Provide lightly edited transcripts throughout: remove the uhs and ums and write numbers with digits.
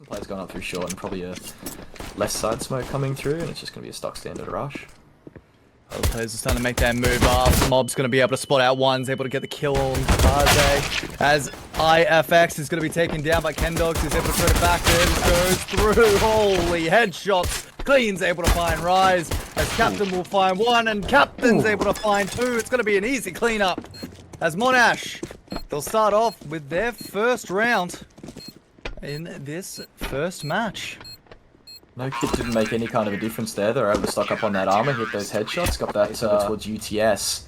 The player's gone up through short and probably a left side smoke coming through, and it's just going to be a stock standard rush. Other players are starting to make their move up. Mob's going to be able to spot out one's able to get the kill on Kaze. As IFX is going to be taken down by Kendogs, he's able to put it back in, goes through. Holy headshots. Clean's able to find Rise, as Captain will find one, and Captain's able to find two. It's going to be an easy cleanup. As Monash, they'll start off with their first round in this first match. No kit didn't make any kind of a difference there. They were able to stock up on that armor, hit those headshots, got that over towards UTS.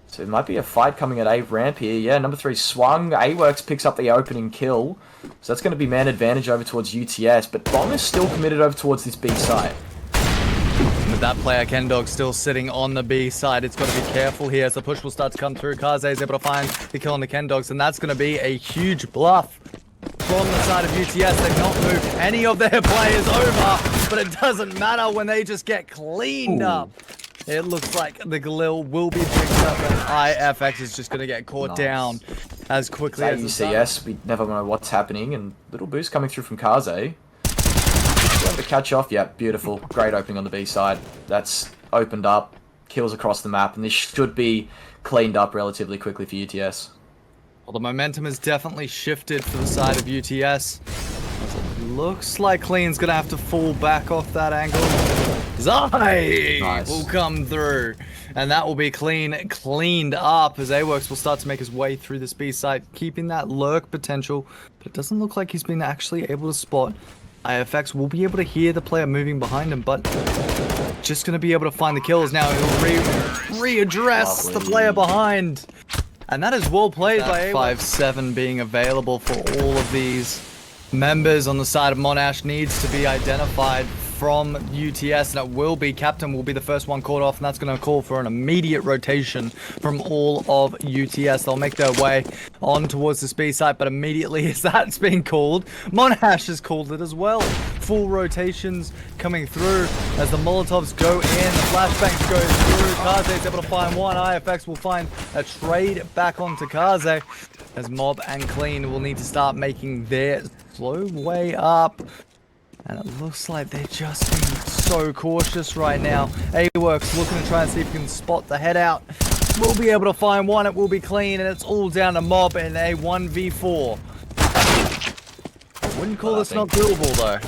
So it might be a fight coming at A ramp here. Yeah, number 3 swung. A-Works picks up the opening kill. So that's going to be man advantage over towards UTS. But Bomb is still committed over towards this B side. With that player, Kendog, still sitting on the B side. It's got to be careful here as the push will start to come through. Kaze is able to find the kill on the Kendogs, and that's going to be a huge bluff from the side of UTS. They've not moved any of their players over, but it doesn't matter when they just get cleaned up. It looks like the Galil will be picked up, and IFX is just going to get caught down as quickly as UCS. We never know what's happening, and little boost coming through from Kaze. Able to catch off. Yeah, beautiful. Great opening on the B side. That's opened up, kills across the map, and this should be cleaned up relatively quickly for UTS. Well, the momentum has definitely shifted for the side of UTS. It looks like Clean's going to have to fall back off that angle. Zai will come through, and that will be cleaned up as A-Works will start to make his way through this B site, keeping that lurk potential, but it doesn't look like he's been actually able to spot. IFX will be able to hear the player moving behind him, but just going to be able to find the kills now. He'll readdress the player behind. And that is well played by A-Works. 5-7 being available for all of these members on the side of Monash needs to be identified from UTS, and it will be Captain will be the first one caught off, and that's going to call for an immediate rotation from all of UTS. They'll make their way on towards the B site, but immediately as that's been called, Monash has called it as well. Full rotations coming through as the Molotovs go in, the flashbangs go through. Kaze is able to find one. IFX will find a trade back onto Kaze as Mob and Clean will need to start making their slow way up. And it looks like they're just being so cautious right now. A-Works looking to try and see if he can spot the head out. We'll be able to find one. It will be Clean, and it's all down to Mob in a 1v4. I wouldn't call this not doable, though.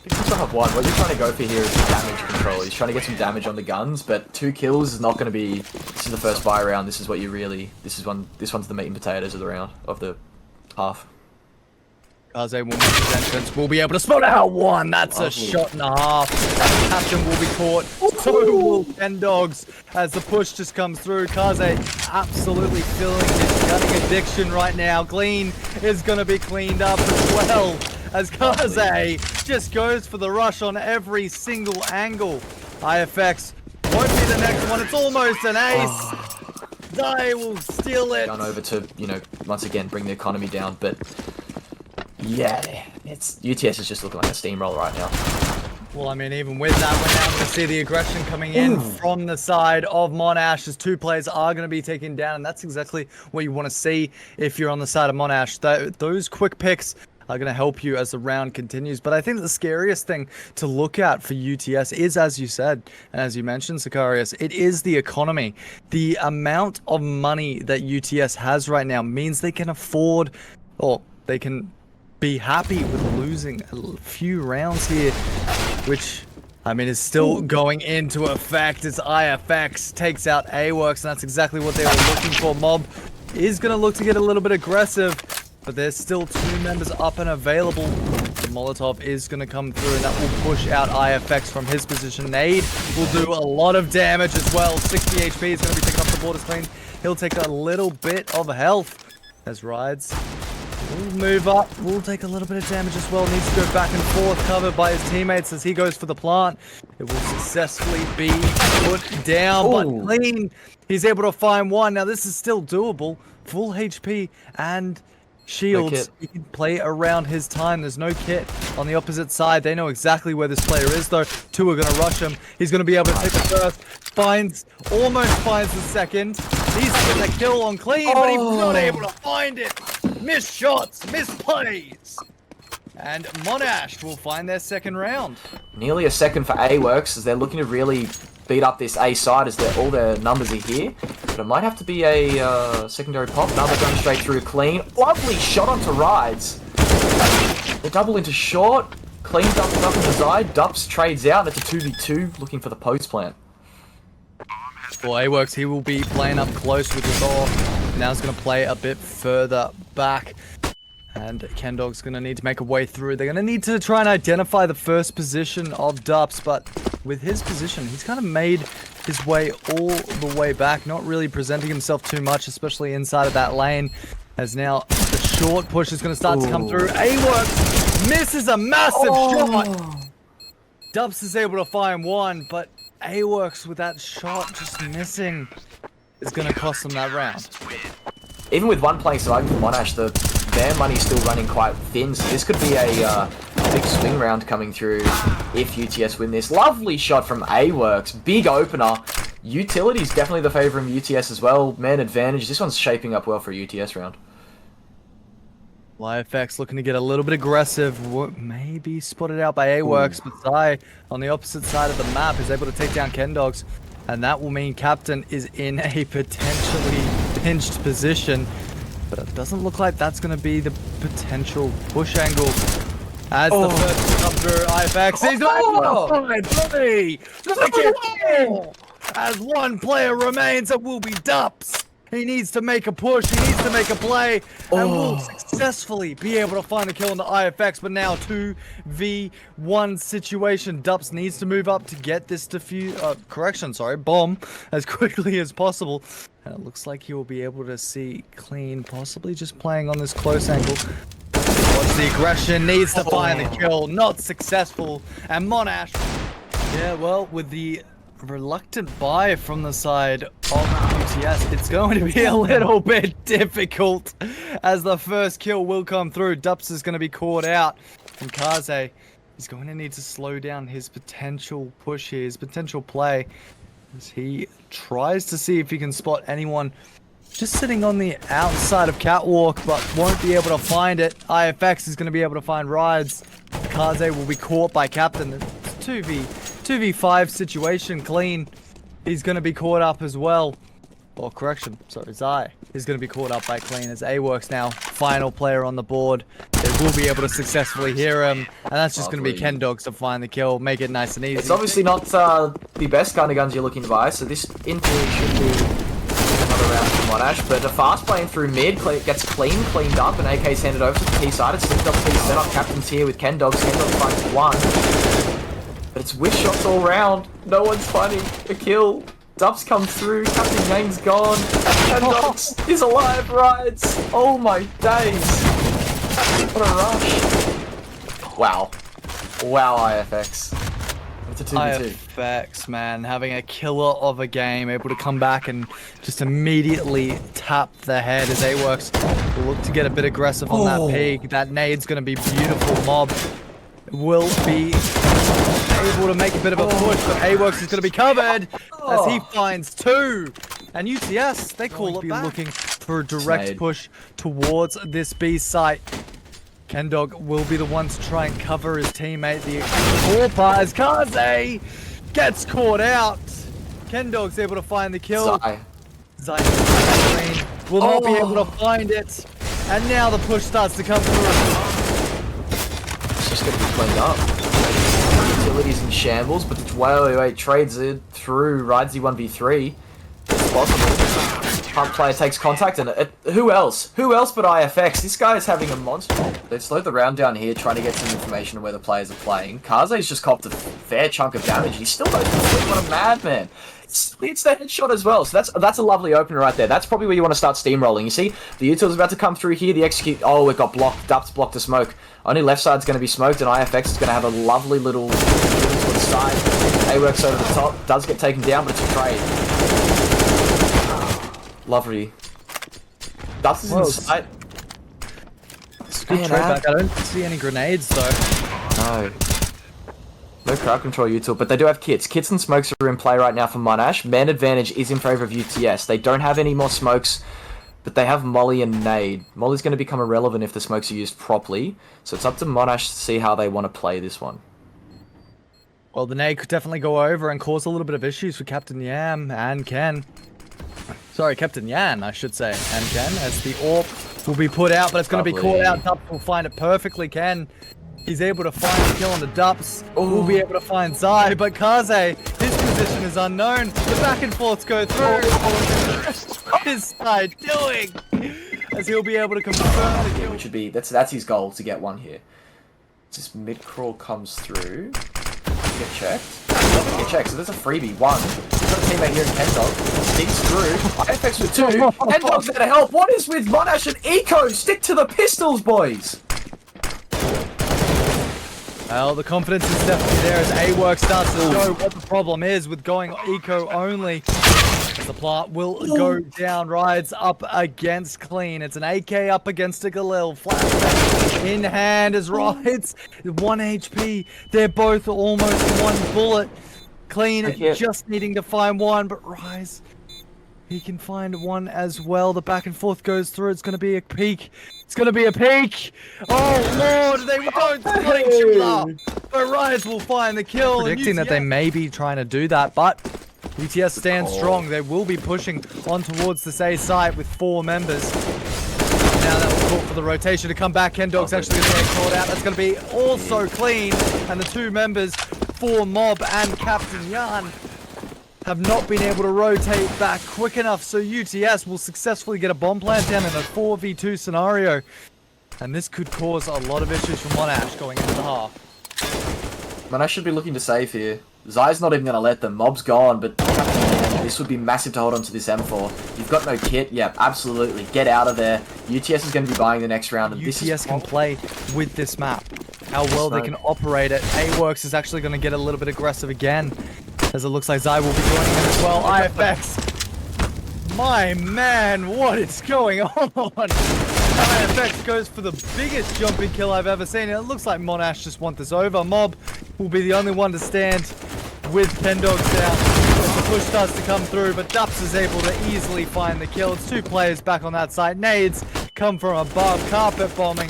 Because I have one. What you're trying to go for here is damage control. He's trying to get some damage on the guns, but 2 kills is not going to be... This is the first buy round. This is what you really... This one's the meat and potatoes of the round, of the half. Kaze will make his entrance. We'll be able to spot out one. That's a shot and a half. Captain will be caught. So will Kendogs as the push just comes through. Kaze absolutely feeling his gunning addiction right now. Clean is going to be cleaned up as well as Kaze just goes for the rush on every single angle. IFX won't be the next one. It's almost an ace. Zai will steal it. Gone over to, you know, once again bring the economy down, but yeah, it's UTS is just looking like a steamroller right now. Well, I mean, even with that, we're now going to see the aggression coming in from the side of Monash as 2 players are going to be taken down, and that's exactly what you want to see if you're on the side of Monash. Those quick picks are going to help you as the round continues. But I think the scariest thing to look at for UTS is, as you said, and as you mentioned, Sicarius, it is the economy. The amount of money that UTS has right now means they can afford, or they can be happy with losing a few rounds here, which, I mean, is still going into effect as IFX takes out A-Works, and that's exactly what they were looking for. Mob is going to look to get a little bit aggressive, but there's still 2 members up and available. The Molotov is going to come through, and that will push out IFX from his position. Nade will do a lot of damage as well. 60 HP is going to be taken off the border screen. He'll take a little bit of health as Rides will move up, will take a little bit of damage as well. Needs to go back and forth, covered by his teammates as he goes for the plant. It will successfully be put down, but Clean, he's able to find one. Now this is still doable. Full HP and shields. He can play around his time. There's no kit on the opposite side. They know exactly where this player is, though. 2 are going to rush him. He's going to be able to take the first. Almost finds the second. He's going to kill on Clean, but he's not able to find it. missed shots, missed plays. And Monash will find their second round. Nearly a second for AWorks as they're looking to really beat up this A side as all their numbers are here. But it might have to be a secondary pop. Now they're going straight through clean. Lovely shot onto Rides. They double into short. Clean doubles up in the side. Dups trades out. It's a 2v2 looking for the post plant. For AWorks, he will be playing up close with the ball. Now he's going to play a bit further back. And Kendog's going to need to make a way through. They're going to need to try and identify the first position of Dups, but with his position, he's kind of made his way all the way back, not really presenting himself too much, especially inside of that lane. As now the short push is going to start to come through. AWorks misses a massive shot. Dups is able to find one, but AWorks with that shot just missing is going to cost them that round. Even with one playing surviving for Monash, their money's still running quite thin, so this could be a big swing round coming through if UTS win this. Lovely shot from AWorks, big opener. Utility's definitely the favourite from UTS as well. Man advantage, this one's shaping up well for a UTS round. YFX looking to get a little bit aggressive, maybe spotted out by AWorks, but Zai on the opposite side of the map is able to take down Kendogs, and that will mean Captain is in a potentially pinched position. But it doesn't look like that's going to be the potential push angle. As the first come through, IFX, he's as one player remains, it will be Dups. He needs to make a push, he needs to make a play, and will successfully be able to find the kill on the IFX, but now 2v1 situation. Dups needs to move up to get this bomb as quickly as possible. And it looks like he will be able to see Clean possibly just playing on this close angle. What's the aggression? Needs to find the kill. Not successful. And Monash, yeah, well, with the reluctant buy from the side of UTS, it's going to be a little bit difficult as the first kill will come through. Dups is going to be caught out. And Kaze is going to need to slow down his potential push here, his potential play, as he tries to see if he can spot anyone just sitting on the outside of Catwalk, but won't be able to find it. IFX is going to be able to find Rides. Kaze will be caught by Captain. It's 2v5 situation. Clean, he's going to be caught up as well. Or correction, sorry, Zai is going to be caught up by Clean as AWorks now final player on the board. They will be able to successfully hear him, and that's just going to be Kendogs to find the kill, make it nice and easy. It's obviously not the best kind of guns you're looking to buy, so this in theory should be another round for Monash, but a fast playing through mid gets cleaned up, and AK's handed over to the T side. It's slipped up to the setup. Captain's here with Kendogs. Kendogs finds one, but it's wish shots all round. No one's finding a kill. Dups come through, Captain Yang's gone, and Dups is alive, Rides! Oh my days! What a rush! Wow. Wow, IFX. It's a 2v2. IFX, man, having a killer of a game, able to come back and just immediately tap the head as AWorks will look to get a bit aggressive on that peak. That nade's going to be beautiful. Mob will be able to make a bit of a push, but AWorks is going to be covered as he finds two. And UTS, they call it back. Looking for a direct push towards this B site. Kendog will be the one to try and cover his teammate. The Orpa as Kaze gets caught out. Kendog's able to find the kill. Zai will not be able to find it. And now the push starts to come through. It's just going to be cleaned up. Utilities in shambles, but the wait trades it through Ridesy 1v3. It's possible. Hunt player takes contact, and who else? Who else but IFX? This guy is having a monster. They've slowed the round down here, trying to get some information on where the players are playing. Kaze's just copped a fair chunk of damage. He still knows what a madman. It's the headshot as well, so that's a lovely opener right there. That's probably where you want to start steamrolling. You see, the Util's about to come through here. The execute. Oh, it got blocked. Dups blocked the smoke. Only left side's going to be smoked, and IFX is going to have a lovely little to the side. AWorks over the top. Does get taken down, but it's a trade. Lovely. Dups is inside. It's a good trade back. I don't see any grenades though. No. No crowd control Util, but they do have kits. Kits and smokes are in play right now for Monash. Man advantage is in favor of UTS. They don't have any more smokes but they have Molly and Nade. Molly's going to become irrelevant if the smokes are used properly, so it's up to Monash to see how they want to play this one. Well, the nade could definitely go over and cause a little bit of issues for Captain Yam and Ken. Sorry, Captain Yan, I should say, and Ken, as the AUK will be put out, but it's going to be caught out. Dups will find it perfectly. Ken, he's able to find the kill on the Dups. Will be able to find Zai, but Kaze, his position is unknown. The back and forths go through. What is Zai doing? As he'll be able to confirm the kill. Which would be, that's his goal, to get one here. This mid-crawl comes through. Get checked. Get checked, so there's a freebie. One. We've got a teammate here in Kendog. Sneaks through. IFX with two. Kendog's there to help. What is with Monash and Eco? Stick to the pistols, boys! Well, the confidence is definitely there as AWork starts to show what the problem is with going Eco only. The plant will go down, rides up against Clean. It's an AK up against a Galil. Flashback in hand as rides 1 HP. They're both almost one bullet. Clean just needing to find one, but Rise, he can find one as well. The back and forth goes through. It's going to be a peek. It's going to be a peek. Oh, Lord, they don't spotting Chula. But Rise will find the kill. Predicting that they may be trying to do that, but UTS stands strong. They will be pushing on towards this A site with 4 members. Now that was caught for the rotation to come back. Kendog's actually going to get caught out. That's going to be also Clean. And the 2 members for Mob and Captain Yan have not been able to rotate back quick enough. So UTS will successfully get a bomb plant down in a 4v2 scenario. And this could cause a lot of issues for Monash going into the half. Monash should be looking to save here. Zai's not even going to let them. Mob's gone, but this would be massive to hold on to this M4. You've got no kit. Yep, absolutely. Get out of there. UTS is going to be buying the next round. And UTS can play with this map. How well they can operate it. AWorks is actually going to get a little bit aggressive again, as it looks like Zai will be joining them as well. IFX. My man, what is going on? IFX goes for the biggest jumping kill I've ever seen. It looks like Monash just want this over. Mob will be the only one to stand with Kendogs down as the push starts to come through, but Dups is able to easily find the kill. It's 2 players back on that side. Nades come from above. Carpet bombing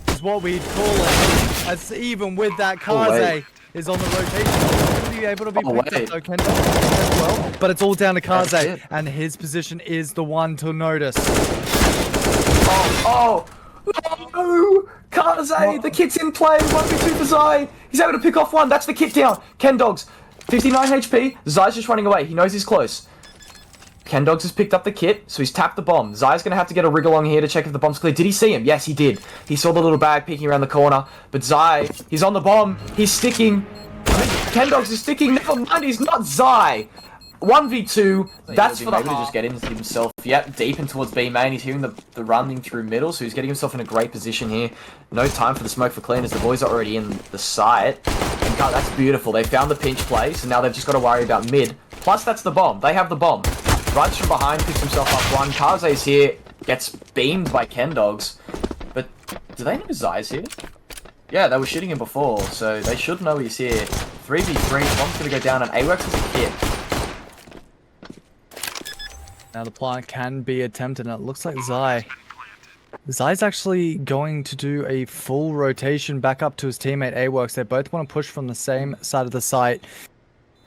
is what we'd call it. As even with that, Kaze is on the rotation. He'll be able to be picked up, though, Kendogs as well. But it's all down to Kaze, and his position is the one to notice. Oh! No! Kaze! The kit's in play! 1v2 for Zai! He's able to pick off one! That's the kit down! Kendogs, 59 HP. Zai's just running away. He knows he's close. Kendogs has picked up the kit, so he's tapped the bomb. Zai's going to have to get a rig along here to check if the bomb's clear. Did he see him? Yes, he did. He saw the little bag peeking around the corner. But Zai, he's on the bomb. He's sticking. Kendogs is sticking. Never mind, he's not Zai. 1v2, that's for the half. To just get himself, deep in towards B main. He's hearing the running through middle, so he's getting himself in a great position here. No time for the smoke for Clean as the boys are already in the site. And that's beautiful. They found the pinch play, so now they've just got to worry about mid. Plus, that's the bomb. They have the bomb. Runs from behind, picks himself up one. Kaze's here, gets beamed by Kendogs. But do they know Zai's here? Yeah, they were shooting him before, so they should know he's here. 3v3, bomb's going to go down, and AWorks is a kit. Now the plant can be attempted, and it looks like Zai's actually going to do a full rotation back up to his teammate AWorks. They both want to push from the same side of the site.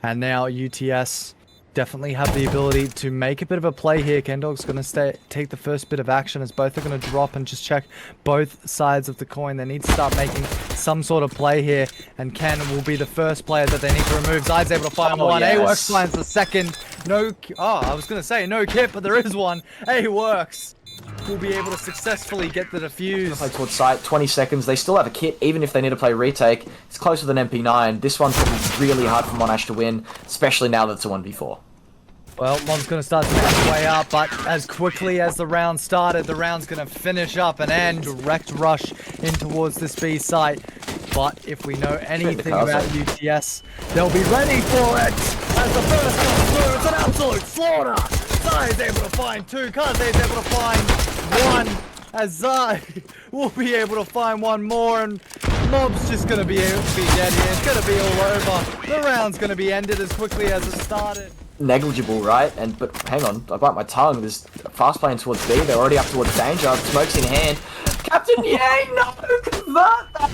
And now UTS definitely have the ability to make a bit of a play here. Kendog's going to take the first bit of action as both are going to drop and just check both sides of the coin. They need to start making some sort of play here, and Ken will be the first player that they need to remove. Zai's able to find one. AWorks finds the second. I was going to say no kit, but there is one. AWorks will be able to successfully get the defuse. Play towards site, 20 seconds. They still have a kit, even if they need to play retake. It's closer than MP9. This one's going to be really hard for Monash to win, especially now that it's a 1v4. Well, Mon's going to start to make his way up, but as quickly as the round started, the round's going to finish up and end. Direct rush in towards this B site. But if we know anything about UTS, they'll be ready for it. As the first comes through, it's an absolute slaughter. Zai is able to find 2. Kaze is able to find 1. As Zai will be able to find 1 more, and Mob's just going to be dead here. It's going to be all over. The round's going to be ended as quickly as it started. negligible, right? But hang on, I bite my tongue. There's fast playing towards B. They're already up towards danger. Smoke's in hand. Captain Yang, no, convert that.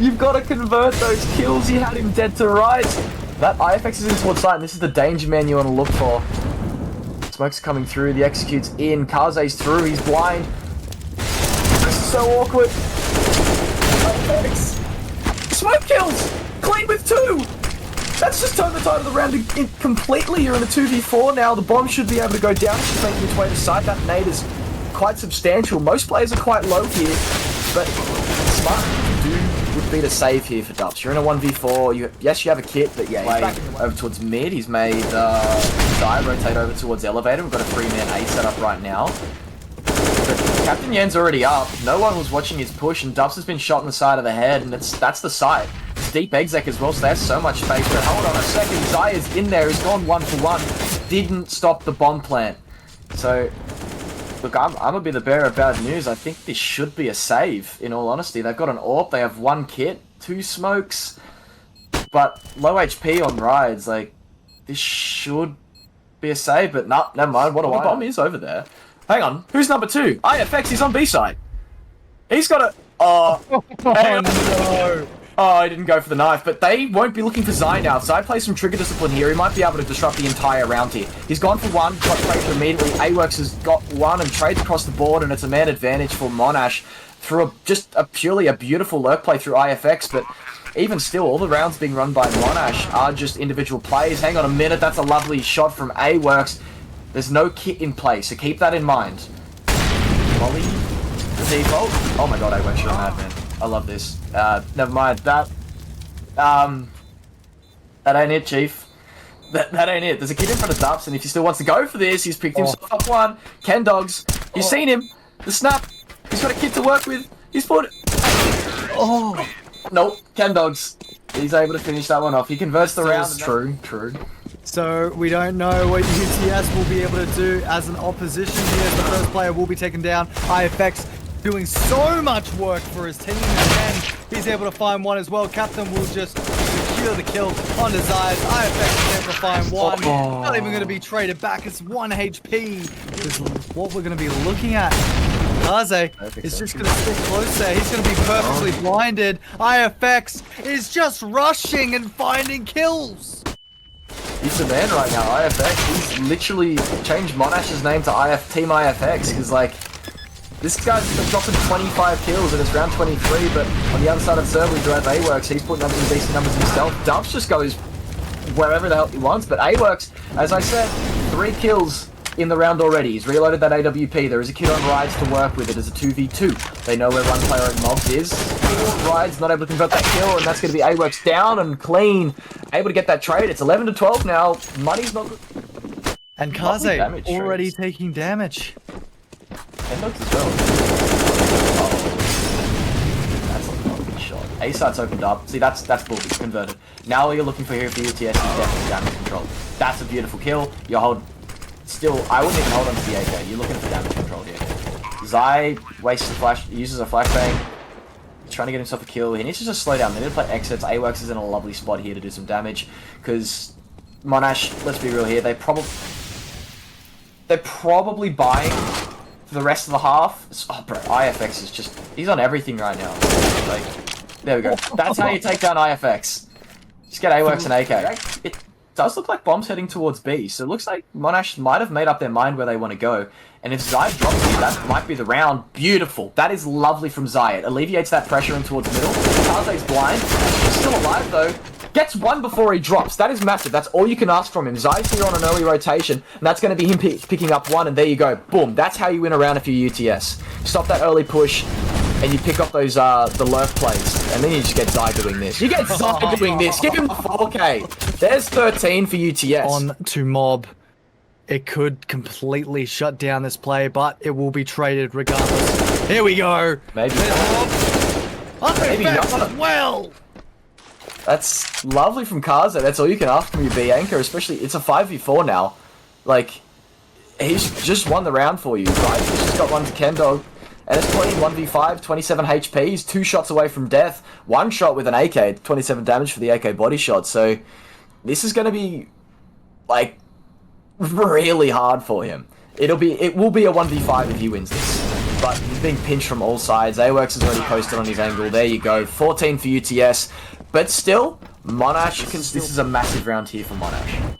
You've got to convert those kills. You had him dead to rights. That IFX is in towards site, and this is the danger man you want to look for. Smoke's coming through. The execute's in. Kaze's through. He's blind. This is so awkward. IFX. Smoke kills. Clean with 2. That's just turned the tide of the round completely. You're in a 2v4 now. The bomb should be able to go down. She's making its way to side. That nade is quite substantial. Most players are quite low here, but smart to do would be to save here for Dubs. You're in a 1v4. Yes, you have a kit, but yeah, he's back over towards mid. He's made Zai rotate over towards elevator. We've got a 3-man A set up right now. But Captain Yen's already up. No one was watching his push, and Dubs has been shot in the side of the head, and that's the site. Deep exec as well, so they have so much space. But hold on a second, Zaya's in there. He's gone 1-for-1. Didn't stop the bomb plant. So, look, I'm gonna be the bearer of bad news. I think this should be a save, in all honesty. They've got an AWP, they have 1 kit, 2 smokes, but low HP on rides. Like, this should be a save, but nah, never mind. What a bomb is over there. Hang on, who's number 2? IFX, he's on B side. He's got a... Oh, no. Oh, he didn't go for the knife, but they won't be looking for Zai now. Zai plays some trigger discipline here. He might be able to disrupt the entire round here. He's gone for 1, got traded immediately. AWorks has got 1 and trades across the board, and it's a man advantage for Monash through purely a beautiful lurk play through IFX, but even still, all the rounds being run by Monash are just individual plays. Hang on a minute, that's a lovely shot from AWorks. There's no kit in play, so keep that in mind. Molly, the default. Oh my god, AWorks, you're a madman. I love this. Never mind. That ain't it, Chief. That ain't it. There's a kid in front of Dubs, and if he still wants to go for this, he's picked himself up 1. Ken Dogs. You've seen him. The snap. He's got a kid to work with. He's put it. Oh. Nope. Ken Dogs. He's able to finish that one off. He converts the round. True. So we don't know what UTS will be able to do as an opposition here. The first player will be taken down. IFX doing so much work for his team, and he's able to find 1 as well. Captain will just secure the kill on his eyes. IFX is able to find 1. Not even going to be traded back. It's 1 HP. This is what we're going to be looking at. Kaze is just going to stick close there. He's going to be perfectly blinded. IFX is just rushing and finding kills. He's the man right now, IFX. He's literally changed Monash's name to Team IFX, because, like, this guy's been dropping 25 kills and it's round 23, but on the other side of the server we do have AWorks. He's putting up some decent numbers himself. Dubs just goes wherever the hell he wants, but AWorks, as I said, 3 kills in the round already. He's reloaded that AWP. There is a kid on rides to work with. It is a 2v2. They know where one player at mobs is. Rides not able to convert that kill, and that's going to be AWorks down and clean. Able to get that trade. It's 11-12 now. Money's not good. And Kaze already taking damage. And looks as well. Oh. That's a lovely shot. A site's opened up. See, that's bull. It's converted. Now all you're looking for here for UTS is definitely damage control. That's a beautiful kill. You hold... Still, I wouldn't even hold on to the AK. You're looking for damage control here. Zai wastes a flash, uses a flashbang. He's trying to get himself a kill. He needs to just slow down. They need to play exits. AWorks is in a lovely spot here to do some damage. Because Monash, let's be real here, they're probably buying for the rest of the half. Oh, bro, IFX is just... He's on everything right now. Like, there we go. That's how you take down IFX. Just get AWorks and AK. It does look like bomb's heading towards B, so it looks like Monash might have made up their mind where they want to go. And if Zai drops here, that might be the round. Beautiful. That is lovely from Zai. It alleviates that pressure in towards middle. Kaze's blind. He's still alive, though. Gets 1 before he drops. That is massive. That's all you can ask from him. Zai's here on an early rotation, and that's going to be him picking up 1, and there you go. Boom. That's how you win a round if you're UTS. Stop that early push, and you pick up those the lurk plays, and then you just get Zai doing this. You get Zai doing this. Give him the 4K. There's 13 for UTS. On to mob. It could completely shut down this play, but it will be traded regardless. Here we go. Maybe. Maybe not as well. That's lovely from Kaze. That's all you can ask from your B anchor, especially it's a 5v4 now. Like, he's just won the round for you, right? He's just got 1 to Kendog. And it's playing 1v5, 27 HP. He's 2 shots away from death. 1 shot with an AK, 27 damage for the AK body shot. So this is going to be, like, really hard for him. It will be a 1v5 if he wins this. But he's being pinched from all sides. AWorks has already posted on his angle. There you go. 14 for UTS. But still, Monash, this is a massive round here for Monash.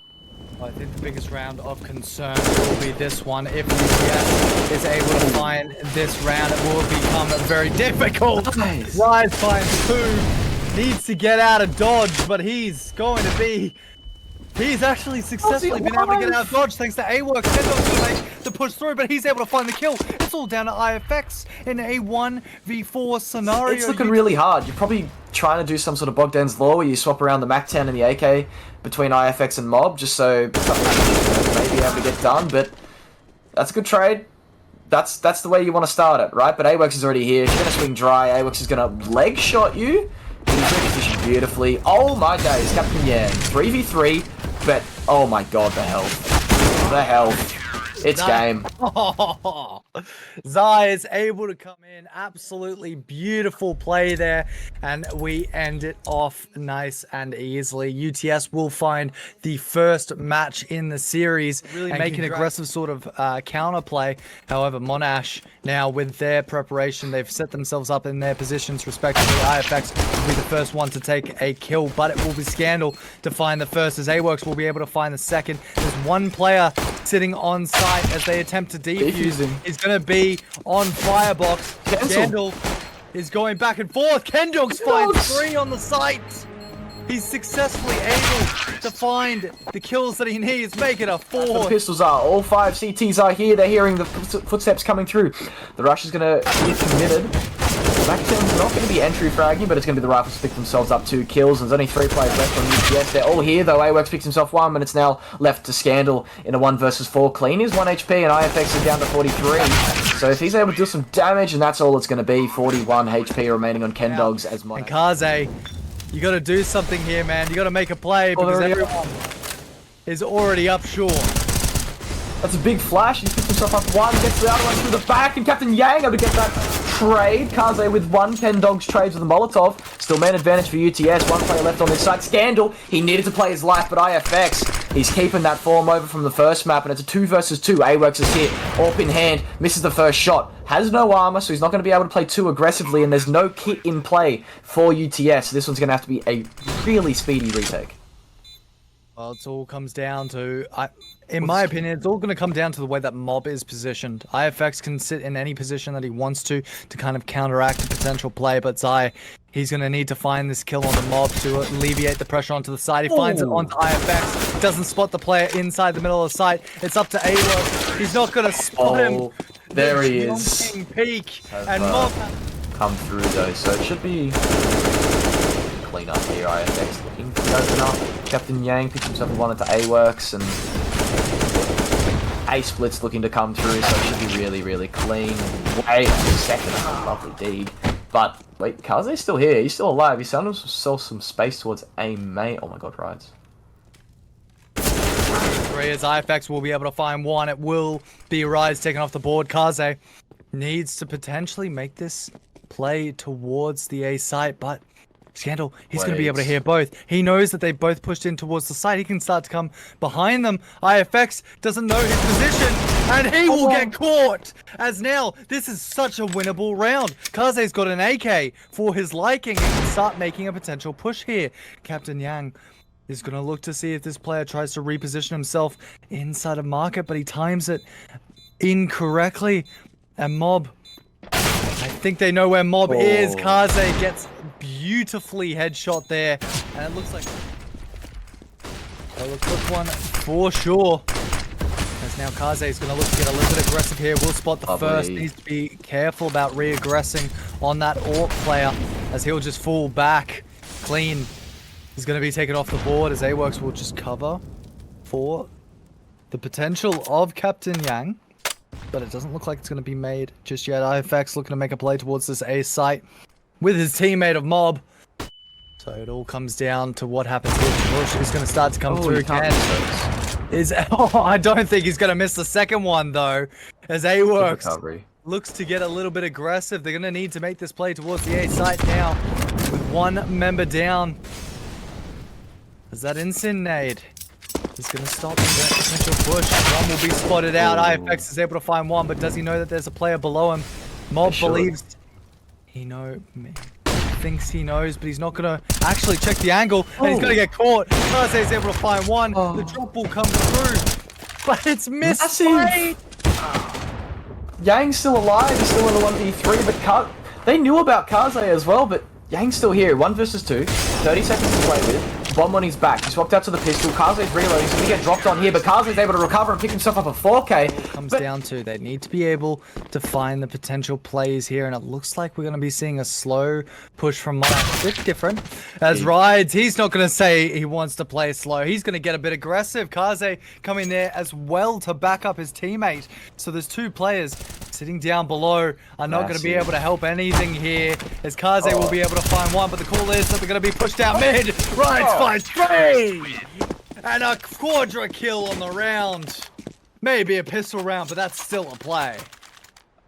I think the biggest round of concern will be this one. If UTS is able to find this round, it will become very difficult. Nice. Rise finds 2. Needs to get out of dodge, but he's going to be... He's actually successfully been able to get out of dodge thanks to AWorks. Kendall's going to make the push through, but he's able to find the kill. It's all down to IFX in a 1v4 scenario. It's looking really hard. You're probably trying to do some sort of Bogdan's Law where you swap around the MAC-10 and the AK between IFX and Mob just so something may be able to get done, but that's a good trade. That's the way you want to start it, right? But AWorks is already here. She's going to swing dry. AWorks is going to leg shot you. He's repositioned beautifully. Oh my days, Captain Yan. 3v3, but oh my god, the health. The health. It's game. Zai is able to come in. Absolutely beautiful play there. And we end it off nice and easily. UTS will find the first match in the series. Really make an aggressive sort of counterplay. However, Monash now with their preparation, they've set themselves up in their positions respectively. IFX will be the first one to take a kill, but it will be Scandal to find the first as AWorks will be able to find the second. There's one player sitting on site as they attempt to defuse him. Is going to be on Firebox. Scandal is going back and forth. Kendogs finds 3 on the site. He's successfully able to find the kills that he needs, make it a 4. The pistols are. All 5 CTs are here. They're hearing the footsteps coming through. The rush is going to be committed. MAC-10's not going to be entry fragging, but it's going to be the Rifles pick themselves up 2 kills. There's only 3 players left on UTS. They're all here, though. AWorks picks himself 1, but it's now left to Scandal in a 1 versus 4. Clean is 1 HP, and IFX is down to 43. So if he's able to do some damage, and that's all it's going to be, 41 HP remaining on Kendogs as Monash. And Kaze, you got to do something here, man. You got to make a play because everyone is already up short. That's a big flash. He picks himself up 1, gets the other one through the back, and Captain Yang able to get that trade. Kaze with 1, Kendogs trades with a Molotov. Still man advantage for UTS. 1 player left on this side. Scandal, he needed to play his life, but IFX, he's keeping that form over from the first map, and it's a 2 versus 2. AWorks is hit, AWP in hand, misses the first shot. Has no armor, so he's not going to be able to play too aggressively, and there's no kit in play for UTS. So this one's going to have to be a really speedy retake. Well, it all comes down to, in my opinion, it's all going to come down to the way that Mob is positioned. IFX can sit in any position that he wants to kind of counteract a potential play, but Zai, he's going to need to find this kill on the Mob to alleviate the pressure onto the side. He finds it onto IFX, doesn't spot the player inside the middle of the site. It's up to AWorks. He's not going to spot him. There he is. Peak, and Mob come through though, so it should be clean up here. IFX looking to open up. Captain Yang picks himself 1 into AWorks, and A-Split's looking to come through, so it should be really, really clean. Wait a second, lovely deed. But, wait, Kaze's still here, he's still alive, he's starting to sell some space towards A mate. Oh my god, rides. 3 as IFX will be able to find 1. It will be Rise taken off the board. Kaze needs to potentially make this play towards the A site, but Scandal, he's going to be able to hear both. He knows that they both pushed in towards the site. He can start to come behind them. IFX doesn't know his position, and he will get caught. As now, this is such a winnable round. Kaze's got an AK for his liking and can start making a potential push here. Captain Yang is going to look to see if this player tries to reposition himself inside of market, but he times it incorrectly. And Mob, I think they know where Mob is. Kaze gets beautifully headshot there, and it looks like a quick one for sure. As now Kaze is going to look to get a little bit aggressive here. We'll spot the first. Needs to be careful about re-aggressing on that AUK player, as he'll just fall back. Clean is going to be taken off the board, as AWorks will just cover for the potential of Captain Yang. But it doesn't look like it's going to be made just yet. IFX looking to make a play towards this A site with his teammate of Mob. So it all comes down to what happens here. Bush is going to start to come through again. I don't think he's going to miss the second one, though. As AWorks looks to get a little bit aggressive. They're going to need to make this play towards the A site now with 1 member down. Is that Insin nade? He's going to stop that potential push. One will be spotted out. IFX is able to find one, but does he know that there's a player below him? Mob believes thinks he knows, but he's not going to actually check the angle, and he's going to get caught. Kaze is able to find one. The drop ball comes through, but it's missed. Yang's still alive. He's still in the 1v3, but they knew about Kaze as well, but Yang's still here. 1 versus 2. 30 seconds to play with. Bomb on his back. He swapped out to the pistol. Kaze's reloading. He's going to get dropped on here, but Kaze's able to recover and pick himself up a 4K. It comes down to they need to be able to find the potential plays here, and it looks like we're going to be seeing a slow push from MON. A bit different. As Rides, he's not going to say he wants to play slow. He's going to get a bit aggressive. Kaze coming there as well to back up his teammate. So there's 2 players sitting down below are not going to be able to help anything here, as Kaze will be able to find one, but the call is that they're going to be pushed out mid. Rides finds 3! And a quadra kill on the round. Maybe a pistol round, but that's still a play.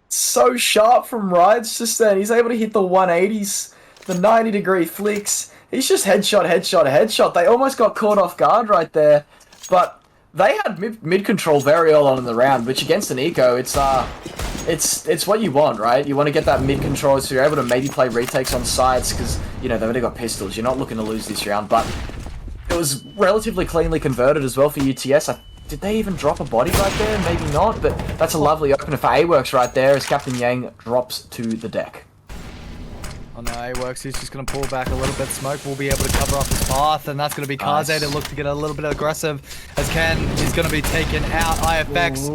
So sharp from Rides just then. He's able to hit the 180s, the 90-degree flicks. He's just headshot, headshot, headshot. They almost got caught off guard right there, but they had mid control very early on in the round, which against an eco, it's what you want, right? You want to get that mid control so you're able to maybe play retakes on sides because, you know, they've already got pistols. You're not looking to lose this round, but it was relatively cleanly converted as well for UTS. Did they even drop a body right there? Maybe not, but that's a lovely opener for AWorks right there as Captain Yang drops to the deck. Oh no, AWorks, he's just going to pull back a little bit. Smoke will be able to cover up his path, and that's going to be Kaze to look to get a little bit aggressive, as Ken is going to be taken out. IFX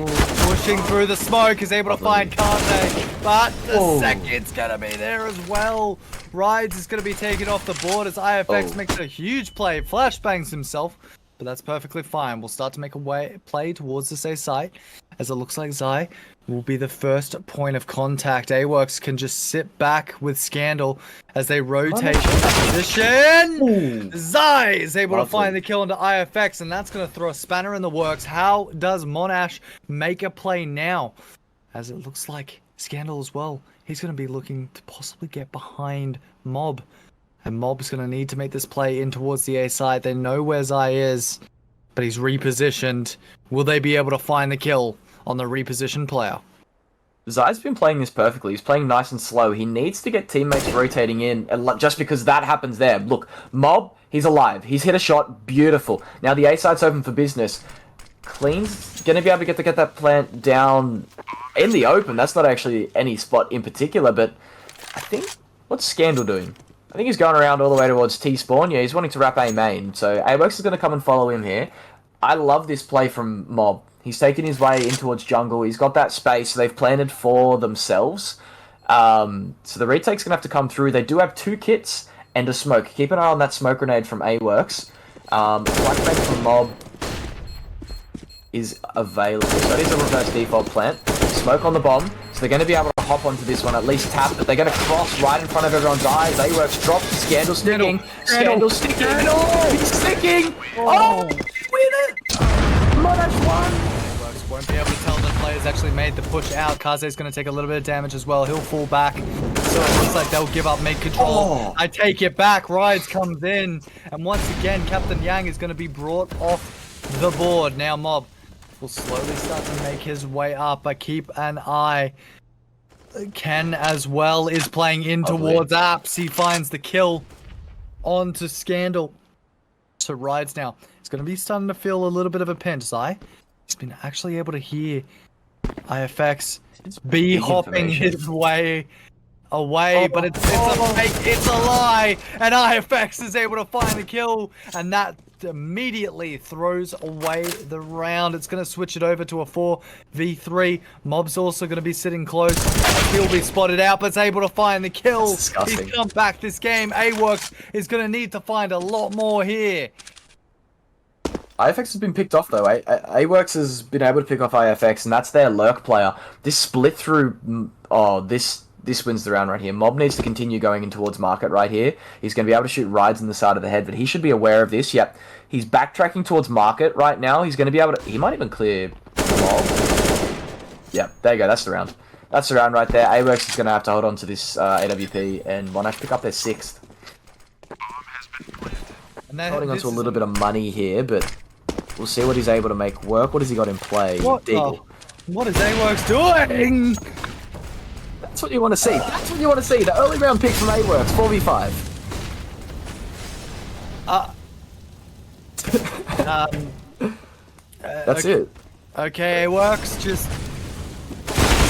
pushing through the smoke, is able to find Kaze, but the second's going to be there as well. Rides is going to be taken off the board as IFX makes a huge play, flashbangs himself, but that's perfectly fine. We'll start to make a play towards the A site, as it looks like Zai will be the first point of contact. AWorks can just sit back with Scandal as they rotate position. Zai is able to find the kill into IFX, and that's going to throw a spanner in the works. How does Monash make a play now? As it looks like Scandal as well, he's going to be looking to possibly get behind Mob. And Mob's going to need to make this play in towards the A side. They know where Zai is, but he's repositioned. Will they be able to find the kill on the repositioned player? Zai's been playing this perfectly. He's playing nice and slow. He needs to get teammates rotating in, just because that happens there. Look, Mob, he's alive. He's hit a shot. Beautiful. Now the A side's open for business. Clean's going to be able to get that plant down in the open. That's not actually any spot in particular, but I think... What's Scandal doing? I think he's going around all the way towards T-spawn. Yeah, he's wanting to wrap A main. So AWorks is going to come and follow him here. I love this play from Mob. He's taken his way in towards jungle. He's got that space. They've planted for themselves. So the retake's going to have to come through. They do have 2 kits and a smoke. Keep an eye on that smoke grenade from AWorks. Flashbang from Mob is available. So it is a reverse default plant. Smoke on the bomb. So they're going to be able to hop onto this one, at least tap, but they're going to cross right in front of everyone's eyes. AWorks dropped. Scandal sticking. Scandal sticking. He's sticking. Oh, win it! Monash won. Won't be able to tell the players actually made the push out. Kaze's going to take a little bit of damage as well. He'll fall back. So it looks like they'll give up mid control. I take it back. Rides comes in. And once again, Captain Yang is going to be brought off the board. Now Mob will slowly start to make his way up, but keep an eye. Ken as well is playing in towards Apps. He finds the kill onto Scandal. So Rides now. It's going to be starting to feel a little bit of a pinch. Zai, he's been actually able to hear IFX be hopping his way away, but it's a fake, it's a lie, and IFX is able to find the kill, and that immediately throws away the round. It's going to switch it over to a 4v3. Mob's also going to be sitting close. He'll be spotted out, but is able to find the kill. He's come back this game. AWorks is going to need to find a lot more here. IFX has been picked off though. AWorks has been able to pick off IFX, and that's their lurk player. This split through, this wins the round right here. Mob needs to continue going in towards market right here. He's going to be able to shoot Rides in the side of the head, but he should be aware of this. Yep, he's backtracking towards market right now. He's going to be able to, he might even clear Mob. Yep, there you go. That's the round. That's the round right there. AWorks is going to have to hold on to this AWP, and Monash pick up their 6th. Holding on to a little bit of money here, but We'll see what he's able to make work. What has he got in play? What is AWorks doing? That's what you want to see. That's what you want to see. The early round pick from AWorks, 4v5. That's it. Okay, AWorks, just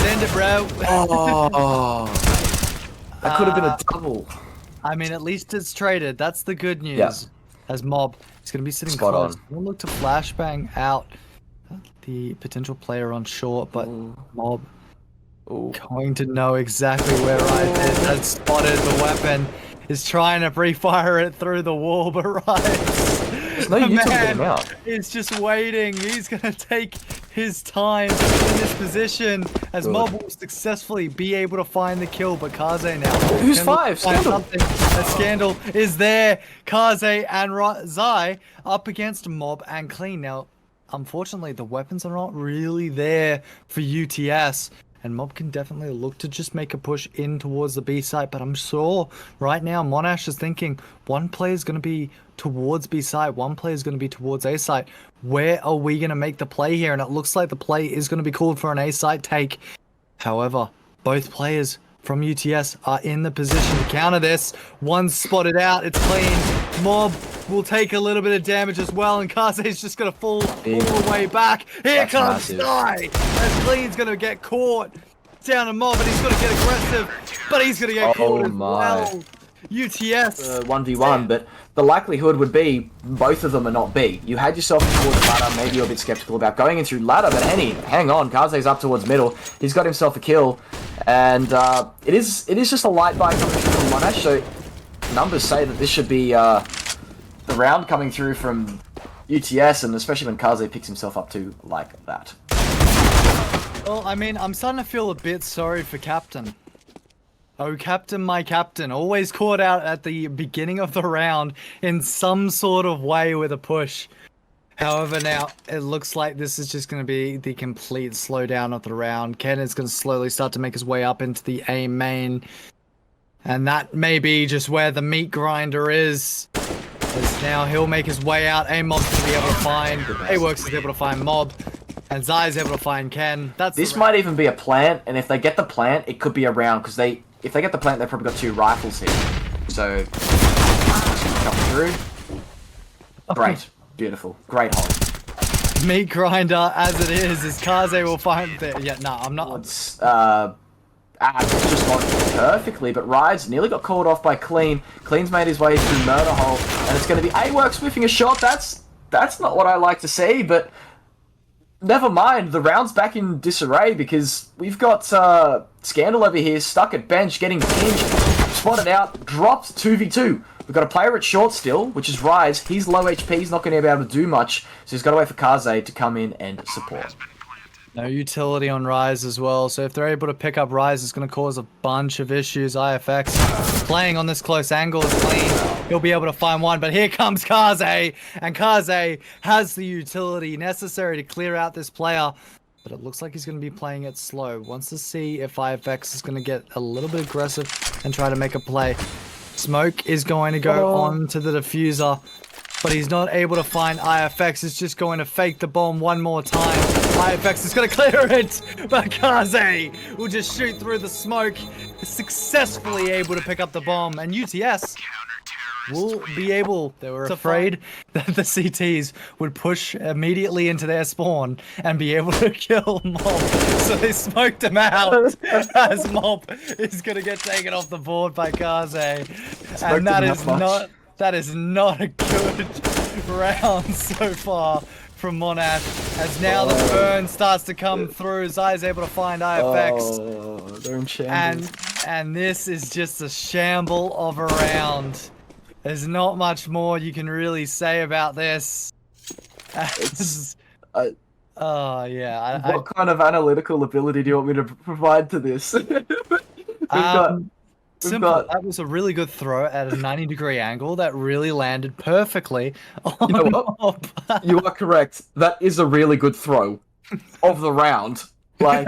send it, bro. Oh, that could have been a double. I mean, at least it's traded. That's the good news. Yeah. As Mob, he's going to be sitting Spot close. on. We'll look to flashbang out the potential player on short, but Mob going to know exactly where Rise is. Has spotted the weapon. Is trying to pre-fire it through the wall, but Rise, There's no use to get him out. is just waiting. He's going to take his time in this position as Mob will successfully be able to find the kill, but Kaze now. Who's 5? Scandal. A Scandal is there. Kaze and Zai up against Mob and Clean. Now, unfortunately, the weapons are not really there for UTS. And Mob can definitely look to just make a push in towards the B site, but I'm sure right now Monash is thinking one player is going to be towards B site, one player is going to be towards A site. Where are we going to make the play here? And it looks like the play is going to be called for an A site take. However, both players from UTS are in the position to counter this. One's spotted out, it's Clean. Mob will take a little bit of damage as well, and Kaze's just going to fall all the way back. Here comes Sky, as Clean's going to get caught down a Mob, and he's going to get aggressive, but he's going to get caught as well. UTS 1v1, but the likelihood would be both of them are not B. You had yourself towards ladder, maybe you're a bit skeptical about going in through ladder, but hang on, Kaze's up towards middle. He's got himself a kill, and it is just a light buy coming through from Monash, so numbers say that this should be the round coming through from UTS, and especially when Kaze picks himself up to like that. Well, I mean, I'm starting to feel a bit sorry for Captain. Oh, Captain, my Captain, always caught out at the beginning of the round in some sort of way with a push. However, now it looks like this is just going to be the complete slowdown of the round. Ken is going to slowly start to make his way up into the A main. And that may be just where the meat grinder is. As now he'll make his way out. A-Mob's going to be able to find. A-Works is able to find Mob. And Zai is able to find Ken. This might even be a plant, and if they get the plant, it could be a round, because if they get the plant, they've probably got 2 rifles here. So, come through. Great. Beautiful. Great hold. Meat grinder as it is Kaze will find it. Yeah, no, I'm not. It's just gone perfectly, but Rides nearly got called off by Clean. Clean's made his way through Murder Hole, and it's going to be AWorks whiffing a shot. That's not what I like to see, but never mind. The round's back in disarray because we've got Scandal over here stuck at bench, getting pinched, spotted out, dropped 2v2. We've got a player at short still, which is Rise. He's low HP, he's not going to be able to do much, so he's got to wait for Kaze to come in and support. No utility on Rise as well, so if they're able to pick up Rise, it's going to cause a bunch of issues. IFX playing on this close angle is Clean. He'll be able to find one, but here comes Kaze, and Kaze has the utility necessary to clear out this player, but it looks like he's going to be playing it slow. Wants to see if IFX is going to get a little bit aggressive and try to make a play. Smoke is going to go on to the diffuser, but he's not able to find IFX. He's just going to fake the bomb one more time. IFX is going to clear it, but Kaze will just shoot through the smoke, successfully able to pick up the bomb, and UTS will be able. They were afraid that the CTs would push immediately into their spawn and be able to kill Mob, so they smoked him out as Mob is going to get taken off the board by Kaze, and that is not a good round so far from Monash, as now the burn starts to come through. Zai's able to find IFX. Oh, they're in shambles. And this is just a shamble of a round. There's not much more you can really say about this. Oh, yeah. What kind of analytical ability do you want me to provide to this? Simple. That was a really good throw at a 90-degree angle that really landed perfectly on Mob. You are correct. That is a really good throw of the round. Like,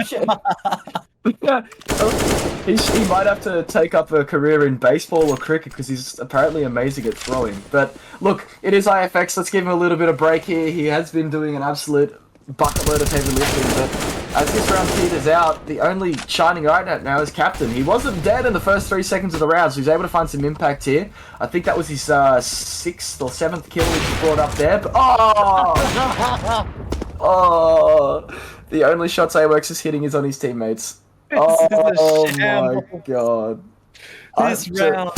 He might have to take up a career in baseball or cricket because he's apparently amazing at throwing. But look, it is IFX. Let's give him a little bit of break here. He has been doing an absolute bucket load of heavy lifting, but as this round peters out, the only shining light now is Captain. He wasn't dead in the first 3 seconds of the round, so he's able to find some impact here. I think that was his 6th or 7th kill he brought up there. But the only shots AWorks is hitting is on his teammates. Oh my god. This round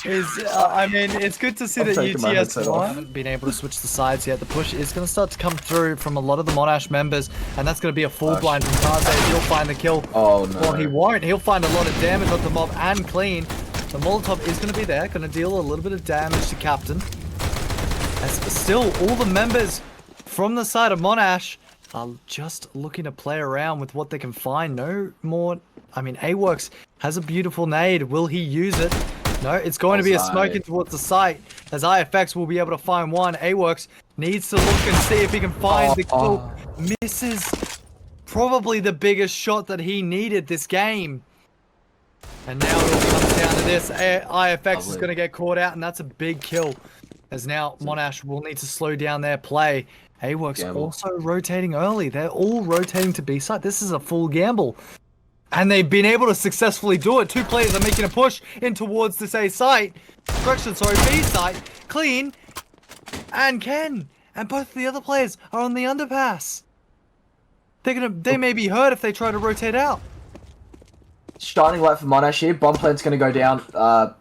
is, I mean, it's good to see that UTS haven't been able to switch the sides yet. The push is going to start to come through from a lot of the Monash members, and that's going to be a full blind from Taze. He'll find the kill. Oh no. Well, he won't. He'll find a lot of damage on the mob and clean. The Molotov is going to be there, going to deal a little bit of damage to Captain. As still, all the members from the side of Monash are just looking to play around with what they can find. No more. I mean, AWorks has a beautiful nade. Will he use it? No, it's going to be a smoke in towards the site, as IFX will be able to find one. AWorks needs to look and see if he can find the kill. Misses probably the biggest shot that he needed this game. And now it all comes down to this. IFX is going to get caught out, and that's a big kill. As now Monash will need to slow down their play. AWorks also rotating early. They're all rotating to B site. This is a full gamble. And they've been able to successfully do it. 2 players are making a push in towards this A site. Correction, sorry, B site. Clean and Ken. And both of the other players are on the underpass. They may be hurt if they try to rotate out. Shining light for Monash here. Bomb plant's going to go down. Bomb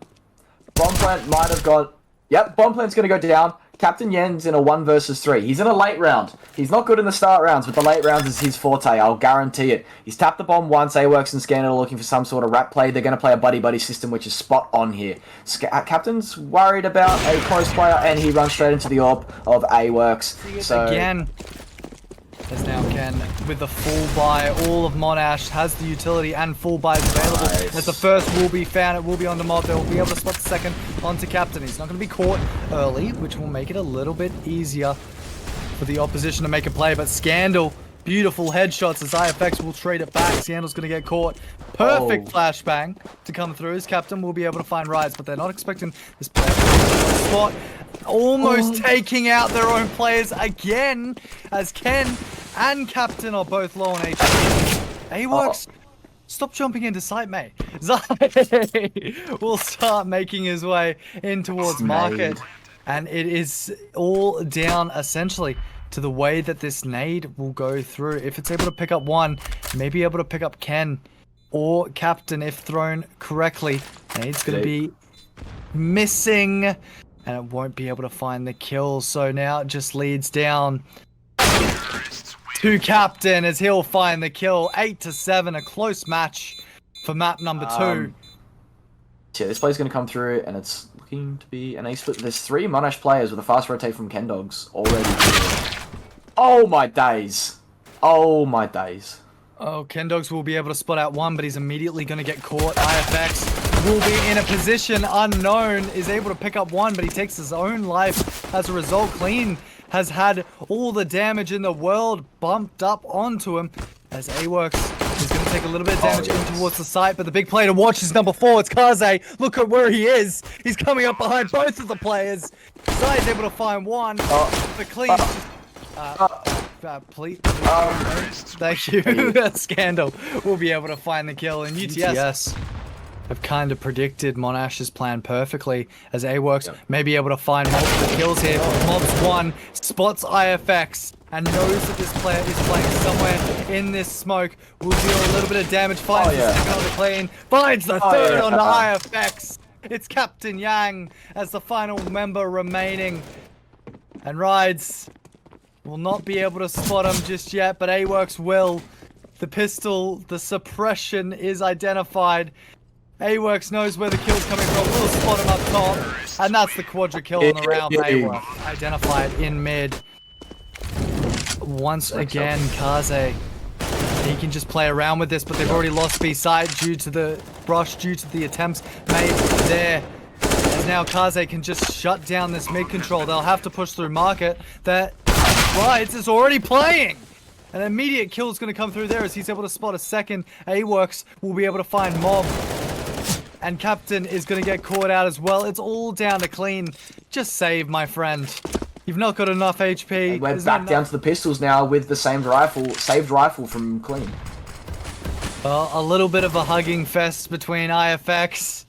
plant might have got... Yep, bomb plant's going to go down. Captain Yen's in a 1 versus 3. He's in a late round. He's not good in the start rounds, but the late rounds is his forte. I'll guarantee it. He's tapped the bomb once. AWorks and Scanner are looking for some sort of rap play. They're going to play a buddy-buddy system, which is spot on here. Captain's worried about a close player, and he runs straight into the orb of AWorks. So again, as now Ken with the full buy. All of Monash has the utility and full buys available. Nice. As the first will be found, it will be on the mob. They will be able to spot the second onto Captain. He's not going to be caught early, which will make it a little bit easier for the opposition to make a play. But Scandal, beautiful headshots as IFX will trade it back. Scandal's going to get caught. Perfect flashbang to come through. His Captain will be able to find rides, but they're not expecting this player to spot. Almost taking out their own players again, as Ken and Captain are both low on HP. AWorks, stop jumping into site, mate. Zai will start making his way in towards market, and it is all down essentially to the way that this nade will go through. If it's able to pick up one, maybe able to pick up Ken or Captain if thrown correctly. Nade's going to be missing, and it won't be able to find the kill. So now it just leads down to Captain as he'll find the kill. 8-7, a close match for map number 2. Yeah, this play's going to come through, and it's looking to be an ace split. There's 3 Monash players with a fast rotate from Ken Dogs already. Oh my days. Oh my days. Oh, Ken Dogs will be able to spot out one, but he's immediately going to get caught. IFX will be in a position unknown, is able to pick up one, but he takes his own life as a result. Clean has had all the damage in the world bumped up onto him, as AWorks is going to take a little bit of damage in towards the site, but the big player to watch is number 4. It's Kaze. Look at where he is. He's coming up behind both of the players. Zai is able to find one, but Clean please. Thank you. Scandal will be able to find the kill, and UTS have kind of predicted Monash's plan perfectly, as AWorks may be able to find multiple kills here. Mobs 1 spots IFX and knows that this player is playing somewhere in this smoke. Will deal a little bit of damage. Finds the second on the Clean. Finds the third on the IFX. It's Captain Yang as the final member remaining, and Rides will not be able to spot him just yet, but AWorks will. The pistol, the suppression is identified. AWorks knows where the kill's coming from. We'll spot him up top. And that's the quadra kill on the round. AWorks identified in mid. Once again, Kaze. He can just play around with this, but they've already lost B side due to the brush, due to the attempts made there. As now Kaze can just shut down this mid control. They'll have to push through market. That Rides is already playing. An immediate kill is going to come through there as he's able to spot a second. AWorks will be able to find Mob. And Captain is going to get caught out as well. It's all down to Clean. Just save, my friend. You've not got enough HP. And we're back down to the pistols now with the saved rifle from Clean. Well, a little bit of a hugging fest between IFX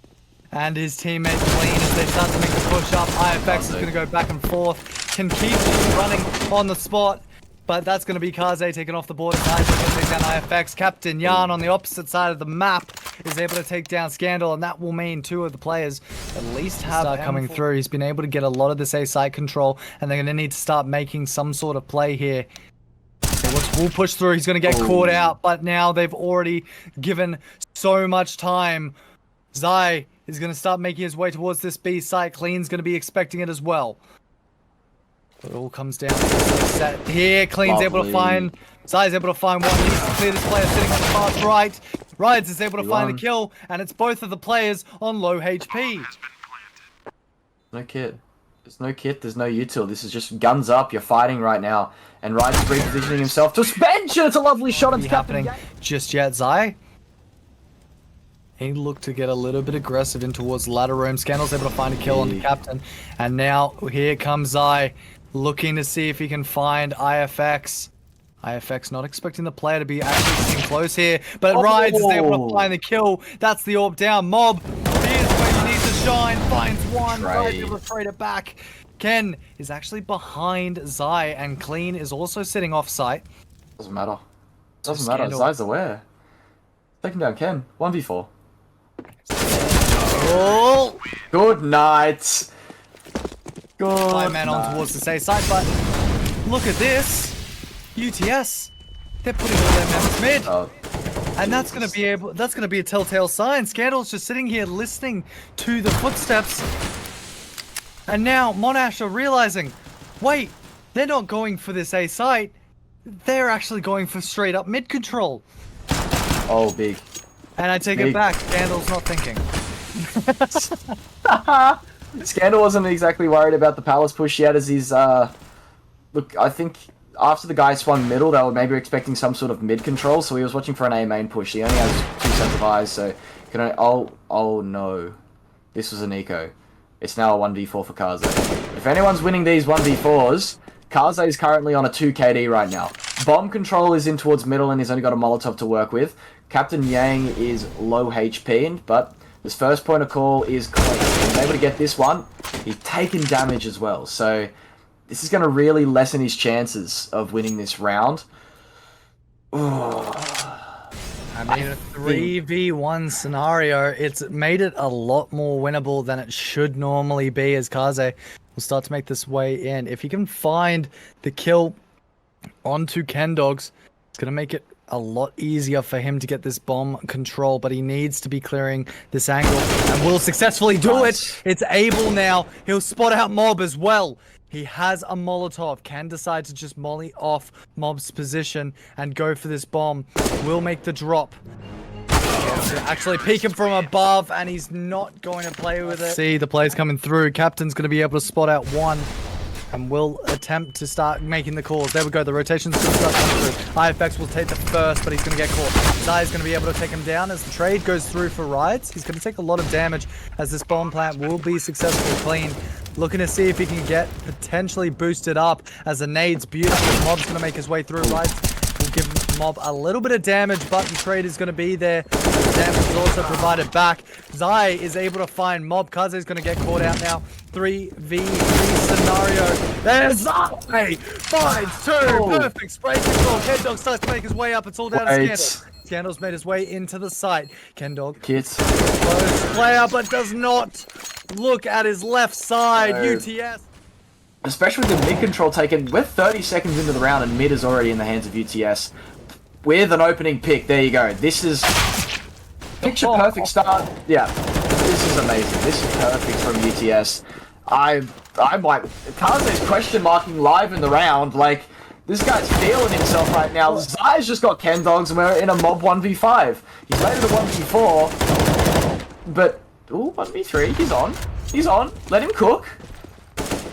and his teammate Clean as they start to make the push up. IFX is going to go back and forth. Can keep running on the spot. But that's going to be Kaze taken off the board. Kaze going to take down IFX. Captain Yarn on the opposite side of the map is able to take down Scandal, and that will mean 2 of the players at least have coming through. He's been able to get a lot of this A site control, and they're going to need to start making some sort of play here. Will push through. He's going to get caught out, but now they've already given so much time. Zai is going to start making his way towards this B site. Clean's going to be expecting it as well. It all comes down to this set here. Clean's able to find, Zai's able to find one. He needs to clear this player sitting on the far right. Rides is able to find the kill, and it's both of the players on low HP. No kit. There's no kit, there's no util. This is just guns up, you're fighting right now. And Rides is repositioning himself to bench, and it's a lovely shot into Captain. Just yet, Zai. He looked to get a little bit aggressive in towards the ladder room. Scandal's able to find a kill on the Captain. And now, here comes Zai. Looking to see if he can find IFX. IFX not expecting the player to be actually sitting close here, but Rides is able to find the kill. That's the AWP down. Mob, here's where you need to shine. Finds one. Rides able to trade it back. Ken is actually behind Zai, and Clean is also sitting off site. Doesn't matter. Doesn't matter. Zai's aware. Taking down Ken. 1v4. Oh! Good night. Good. 5 man on towards the safe side, but look at this. UTS, they're putting all their members mid. And that's gonna be a telltale sign. Scandal's just sitting here listening to the footsteps. And now Monash are realizing, wait, they're not going for this A site. They're actually going for straight up mid control. Oh, big. And I take it back. Scandal's not thinking. Scandal wasn't exactly worried about the Palace push yet as he's, look, I think after the guy swung middle, they were maybe expecting some sort of mid control, so he was watching for an A main push. He only has 2 sets of eyes, so can I, oh no. This was an eco. It's now a 1v4 for Kaze. If anyone's winning these 1v4s, Kaze is currently on a 2 KD right now. Bomb control is in towards middle and he's only got a Molotov to work with. Captain Yang is low HP, but his first point of call is clean. He's able to get this one. He's taken damage as well, so this is going to really lessen his chances of winning this round. I mean, a 3v1 scenario, it's made it a lot more winnable than it should normally be, as Kaze will start to make this way in. If he can find the kill onto Kendogs, it's going to make it a lot easier for him to get this bomb control, but he needs to be clearing this angle and will successfully do it. It's able now. He'll spot out Mob as well. He has a Molotov, can decide to just molly off Mob's position and go for this bomb. Will make the drop. Actually peek him from above, and he's not going to play with it. See, the play's coming through. Captain's going to be able to spot out one and will attempt to start making the calls. There we go, the rotation's going to start coming through. IFX will take the first, but he's going to get caught. Zai is going to be able to take him down as the trade goes through for Rides. He's going to take a lot of damage as this bomb plant will be successfully clean. Looking to see if he can get potentially boosted up as the nade's beautiful. Mob's going to make his way through. Rides will give Mob a little bit of damage, but the trade is going to be there. The damage is also provided back. Zai is able to find Mob. Kaze is going to get caught out now. 3v3 scenario. There's Zai! Finds 2! Perfect spray control. Kendog starts to make his way up. It's all down to Scandal. Scandal's made his way into the site. Kendog. Kits. Close player, but does not look at his left side. UTS. Especially with the mid control taken, we're 30 seconds into the round and mid is already in the hands of UTS. With an opening pick, there you go. This is picture perfect start. Yeah, this is amazing. This is perfect from UTS. I might, Kaze's question marking live in the round. Like, this guy's feeling himself right now. Zai's just got Kendogs and we're in a mob 1v5. He's made it a 1v4, but ooh, 1v3. He's on. He's on. Let him cook.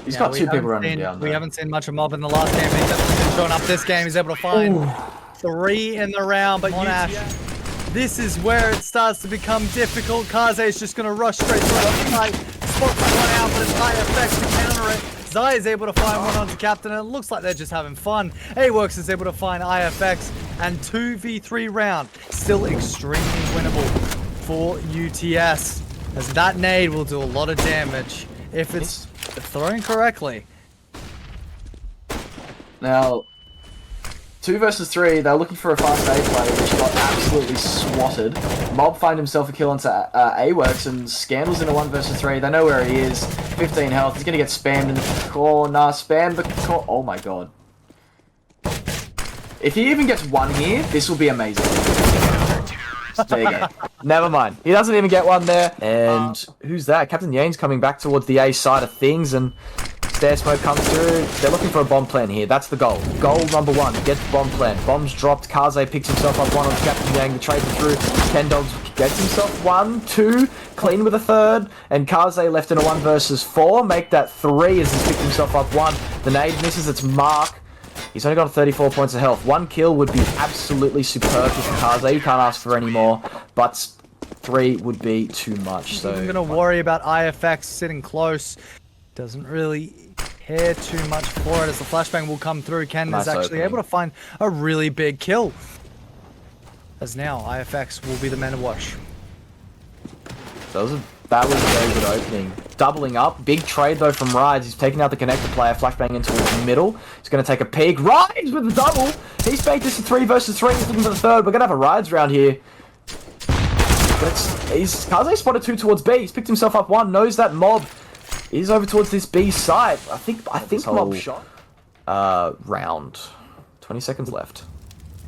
He's got two people running down there. We haven't seen much of Mob in the last game. He's definitely been showing up this game. He's able to find 3 in the round, but Monash, this is where it starts to become difficult. Kaze is just going to rush straight through. Like, spots that one out, but it's high effects to counter it. Zai is able to find one onto Captain, and it looks like they're just having fun. AWorks is able to find IFX, and 2v3 round. Still extremely winnable for UTS, as that nade will do a lot of damage if it's thrown correctly. Now, 2 versus 3, they're looking for a fast A play, which got absolutely swatted. Mob find himself a kill onto AWorks, and Scandal's in a 1 versus 3. They know where he is. 15 health. He's going to get spammed in the corner. Spam the corner. Oh my god. If he even gets 1 here, this will be amazing. There you go. Never mind. He doesn't even get 1 there. And who's that? Captain Yane's coming back towards the A side of things, and Stair smoke comes through. They're looking for a bomb plan here. That's the goal. Goal number 1. Get the bomb plan. Bombs dropped. Kaze picks himself up 1 on Captain Yang. The trade through. 10 Dogs gets himself 1, 2. Clean with a 3rd. And Kaze left in a 1 versus 4. Make that 3 as he's picked himself up 1. The nade misses its mark. He's only got 34 points of health. 1 kill would be absolutely superb for Kaze. You can't ask for any more. But 3 would be too much. So I'm going to worry about IFX sitting close. Doesn't really care too much for it as the flashbang will come through. Ken is actually able to find a really big kill. As now, IFX will be the man to watch. That was a very good opening. Doubling up. Big trade, though, from Rides. He's taking out the connector player. Flashbang into the middle. He's going to take a peek. Rides with the double. He's banked this to 3 versus 3. He's looking for the 3rd. We're going to have a Rides round here. But Kaze spotted 2 towards B. He's picked himself up 1. Knows that Mob is over towards this B side. I think Mob shot. Round. 20 seconds left.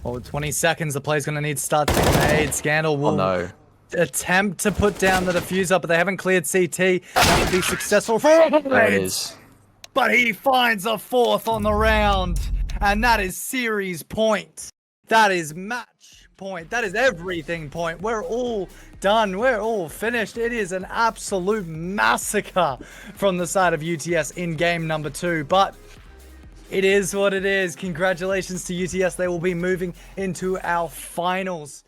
Well, with 20 seconds, the play's going to need to start taking the aid. Scandal will attempt to put down the diffuser, but they haven't cleared CT. That would be successful for There it is. But he finds a 4th on the round, and that is series point. That is match point. That is everything point. We're all done. We're all finished. It is an absolute massacre from the side of UTS in game number 2, but it is what it is. Congratulations to UTS. They will be moving into our finals.